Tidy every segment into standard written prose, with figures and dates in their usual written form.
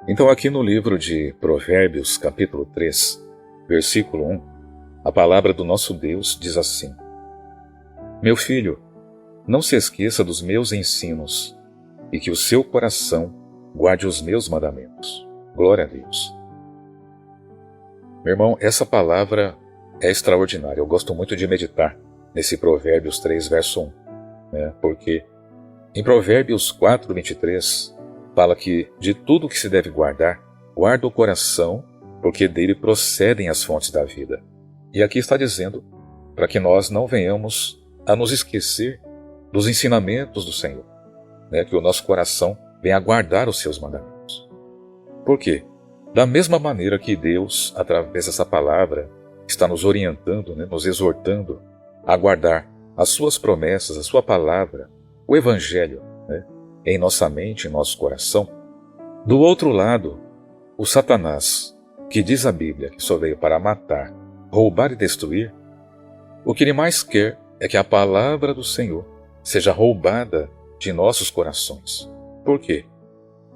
Então, aqui no livro de Provérbios, capítulo 3, versículo 1, a palavra do nosso Deus diz assim: Meu filho, não se esqueça dos meus ensinos e que o seu coração guarde os meus mandamentos. Glória a Deus. Meu irmão, essa palavra é extraordinária. Eu gosto muito de meditar nesse Provérbios 3, verso 1, porque em Provérbios 4, 23, fala que de tudo que se deve guardar, guarda o coração, porque dele procedem as fontes da vida. E aqui está dizendo para que nós não venhamos a nos esquecer dos ensinamentos do Senhor, que o nosso coração venha a guardar os seus mandamentos. Por quê? Da mesma maneira que Deus, através dessa palavra, está nos orientando, nos exortando a guardar as suas promessas, a sua palavra, o Evangelho, em nossa mente, em nosso coração. Do outro lado, o Satanás, que diz a Bíblia que só veio para matar, roubar e destruir, o que ele mais quer é que a palavra do Senhor seja roubada de nossos corações. Por quê?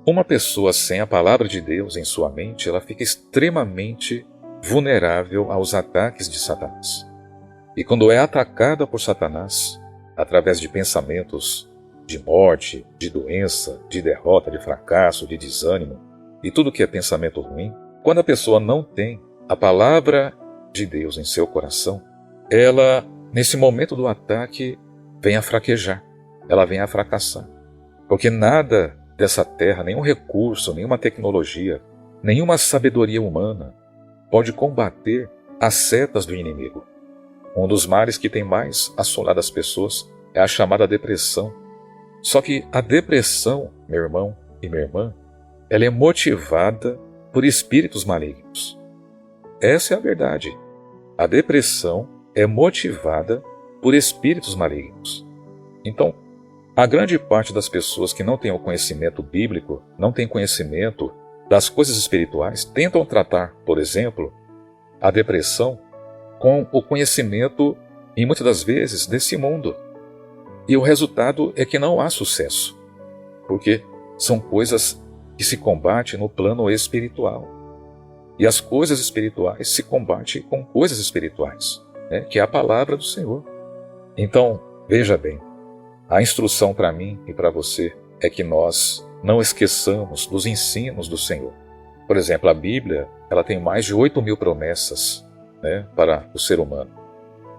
Uma pessoa sem a palavra de Deus em sua mente, ela fica extremamente vulnerável aos ataques de Satanás. E quando é atacada por Satanás, através de pensamentos de morte, de doença, de derrota, de fracasso, de desânimo e tudo que é pensamento ruim, quando a pessoa não tem a palavra de Deus em seu coração, ela, nesse momento do ataque, vem a fraquejar, ela vem a fracassar. Porque nada dessa terra, nenhum recurso, nenhuma tecnologia, nenhuma sabedoria humana pode combater as setas do inimigo. Um dos males que tem mais assolado as pessoas é a chamada depressão. Só que a depressão, meu irmão e minha irmã, ela é motivada por espíritos malignos. Essa é a verdade. A depressão é motivada por espíritos malignos. Então, a grande parte das pessoas que não têm o conhecimento bíblico, não têm conhecimento das coisas espirituais, tentam tratar, por exemplo, a depressão com o conhecimento, e muitas das vezes, desse mundo. E o resultado é que não há sucesso, porque são coisas que se combatem no plano espiritual. E as coisas espirituais se combatem com coisas espirituais, que é a palavra do Senhor. Então, veja bem, a instrução para mim e para você é que nós não esqueçamos dos ensinos do Senhor. Por exemplo, a Bíblia ela tem mais de 8.000 promessas para o ser humano.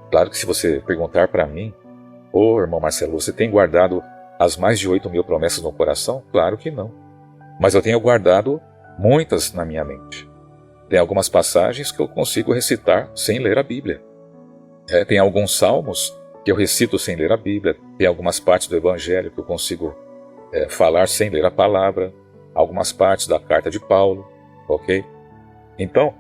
Claro que se você perguntar para mim, irmão Marcelo, você tem guardado as mais de 8.000 promessas no coração? Claro que não. Mas eu tenho guardado muitas na minha mente. Tem algumas passagens que eu consigo recitar sem ler a Bíblia. Tem alguns salmos que eu recito sem ler a Bíblia. Tem algumas partes do Evangelho que eu consigo falar sem ler a palavra. Algumas partes da carta de Paulo. Ok? Então,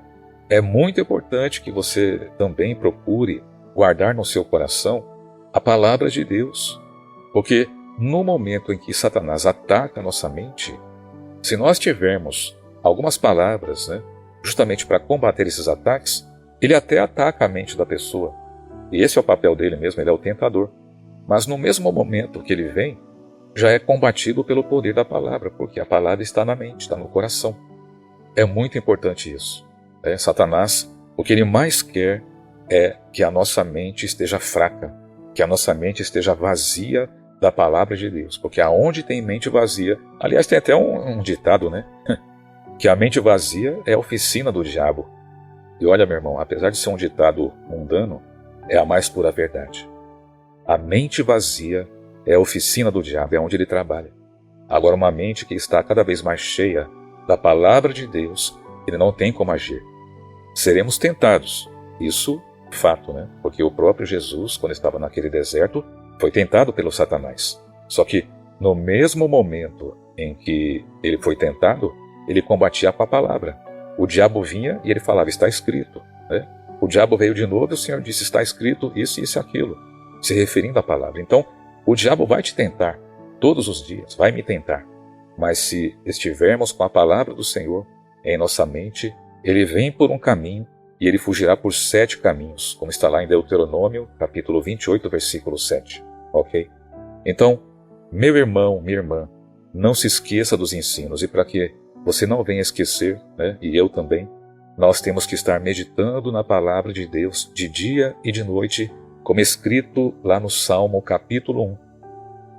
é muito importante que você também procure guardar no seu coração a palavra de Deus. Porque no momento em que Satanás ataca a nossa mente, se nós tivermos algumas palavras, justamente para combater esses ataques, ele até ataca a mente da pessoa. E esse é o papel dele mesmo, ele é o tentador. Mas no mesmo momento que ele vem, já é combatido pelo poder da palavra, porque a palavra está na mente, está no coração. É muito importante isso. Satanás, o que ele mais quer é que a nossa mente esteja fraca, que a nossa mente esteja vazia da palavra de Deus. Porque aonde tem mente vazia, aliás, tem até um ditado, que a mente vazia é a oficina do diabo. E olha, meu irmão, apesar de ser um ditado mundano, é a mais pura verdade. A mente vazia é a oficina do diabo, é onde ele trabalha. Agora, uma mente que está cada vez mais cheia da palavra de Deus, ele não tem como agir. Seremos tentados, isso fato, Porque o próprio Jesus, quando estava naquele deserto, foi tentado pelo Satanás. Só que, no mesmo momento em que ele foi tentado, ele combatia com a palavra. O diabo vinha e ele falava, está escrito. O diabo veio de novo e o Senhor disse, está escrito isso, isso e aquilo, se referindo à palavra. Então, o diabo vai te tentar todos os dias, vai me tentar. Mas se estivermos com a palavra do Senhor em nossa mente, ele vem por um caminho e ele fugirá por 7 caminhos, como está lá em Deuteronômio, capítulo 28, versículo 7. Ok? Então, meu irmão, minha irmã, não se esqueça dos ensinos. E para que você não venha esquecer, né? E eu também, nós temos que estar meditando na palavra de Deus de dia e de noite, como escrito lá no Salmo capítulo 1.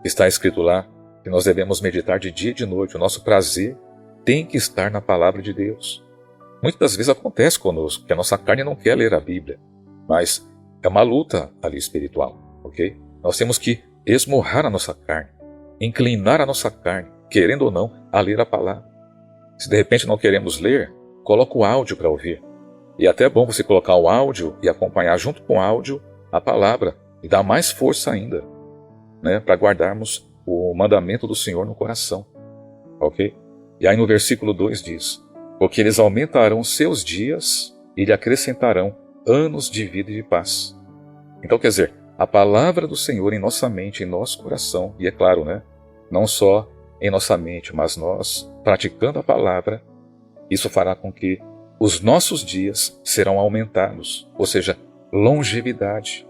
Está escrito lá que nós devemos meditar de dia e de noite. O nosso prazer tem que estar na palavra de Deus. Muitas das vezes acontece conosco que a nossa carne não quer ler a Bíblia, mas é uma luta ali espiritual, ok? Nós temos que esmurrar a nossa carne, inclinar a nossa carne, querendo ou não, a ler a palavra. Se de repente não queremos ler, coloca o áudio para ouvir. E é até bom você colocar o áudio e acompanhar junto com o áudio a palavra, e dar mais força ainda, né, para guardarmos o mandamento do Senhor no coração, ok? E aí no versículo 2 diz: porque eles aumentarão seus dias e lhe acrescentarão anos de vida e de paz. Então, quer dizer, a palavra do Senhor em nossa mente, em nosso coração, e é claro, né, não só em nossa mente, mas nós praticando a palavra, isso fará com que os nossos dias serão aumentados, ou seja, longevidade,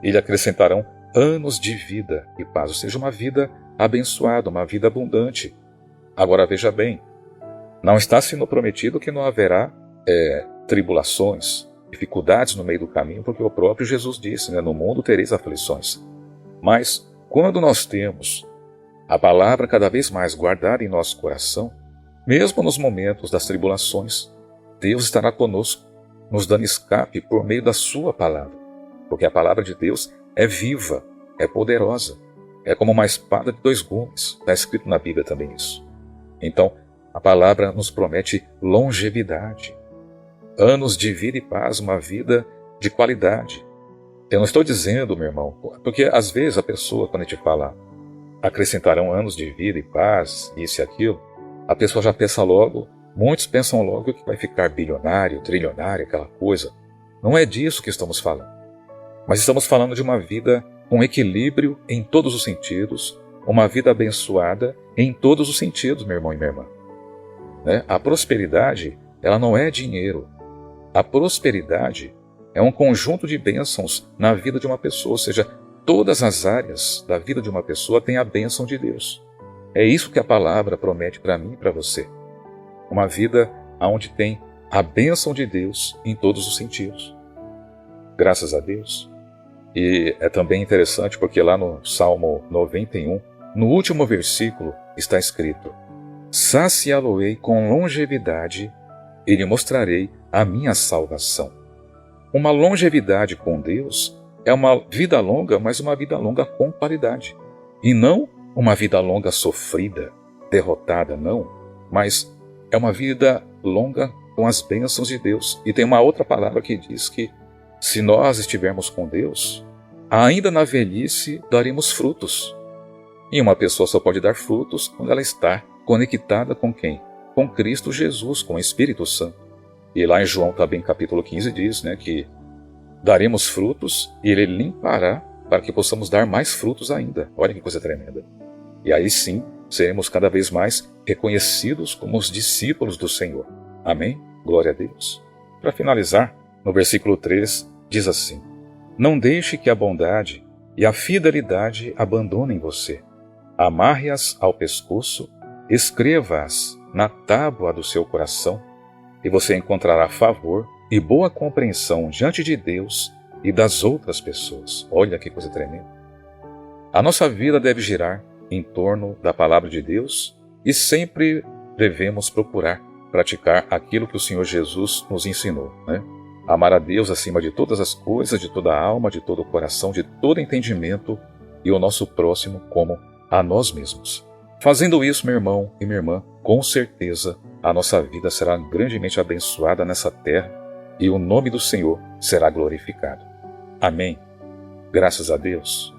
e lhe acrescentarão anos de vida e paz, ou seja, uma vida abençoada, uma vida abundante. Agora veja bem, não está sendo prometido que não haverá tribulações, dificuldades no meio do caminho, porque o próprio Jesus disse, né, no mundo tereis aflições. Mas quando nós temos a palavra cada vez mais guardada em nosso coração, mesmo nos momentos das tribulações, Deus estará conosco, nos dando escape por meio da sua palavra, porque a palavra de Deus é viva, é poderosa, é como uma espada de 2 gumes, está escrito na Bíblia também isso. Então, a palavra nos promete longevidade, anos de vida e paz, uma vida de qualidade. Eu não estou dizendo, meu irmão, porque às vezes a pessoa, quando a gente fala acrescentarão anos de vida e paz, isso e aquilo, a pessoa já pensa logo, muitos pensam logo que vai ficar bilionário, trilionário, aquela coisa. Não é disso que estamos falando. Mas estamos falando de uma vida com equilíbrio em todos os sentidos, uma vida abençoada em todos os sentidos, meu irmão e minha irmã. Né? A prosperidade, ela não é dinheiro. A prosperidade é um conjunto de bênçãos na vida de uma pessoa, ou seja, todas as áreas da vida de uma pessoa têm a bênção de Deus. É isso que a palavra promete para mim e para você. Uma vida onde tem a bênção de Deus em todos os sentidos. Graças a Deus. E é também interessante porque lá no Salmo 91, no último versículo, está escrito: saciá-lo-ei com longevidade e lhe mostrarei a minha salvação. Uma longevidade com Deus é uma vida longa, mas uma vida longa com qualidade. E não uma vida longa sofrida, derrotada, não. Mas é uma vida longa com as bênçãos de Deus. E tem uma outra palavra que diz que se nós estivermos com Deus, ainda na velhice daremos frutos. E uma pessoa só pode dar frutos quando ela está conectada com quem? Com Cristo Jesus, com o Espírito Santo. E lá em João também capítulo 15 diz, né, que daremos frutos e Ele limpará para que possamos dar mais frutos ainda. Olha que coisa tremenda. E aí sim, seremos cada vez mais reconhecidos como os discípulos do Senhor. Amém? Glória a Deus. Para finalizar, no versículo 3, diz assim: não deixe que a bondade e a fidelidade abandonem você. Amarre-as ao pescoço, escreva-as na tábua do seu coração, e você encontrará favor e boa compreensão diante de Deus e das outras pessoas. Olha que coisa tremenda. A nossa vida deve girar em torno da palavra de Deus e sempre devemos procurar praticar aquilo que o Senhor Jesus nos ensinou, né? Amar a Deus acima de todas as coisas, de toda a alma, de todo o coração, de todo entendimento, e o nosso próximo como a nós mesmos. Fazendo isso, meu irmão e minha irmã, com certeza a nossa vida será grandemente abençoada nessa terra e o nome do Senhor será glorificado. Amém. Graças a Deus.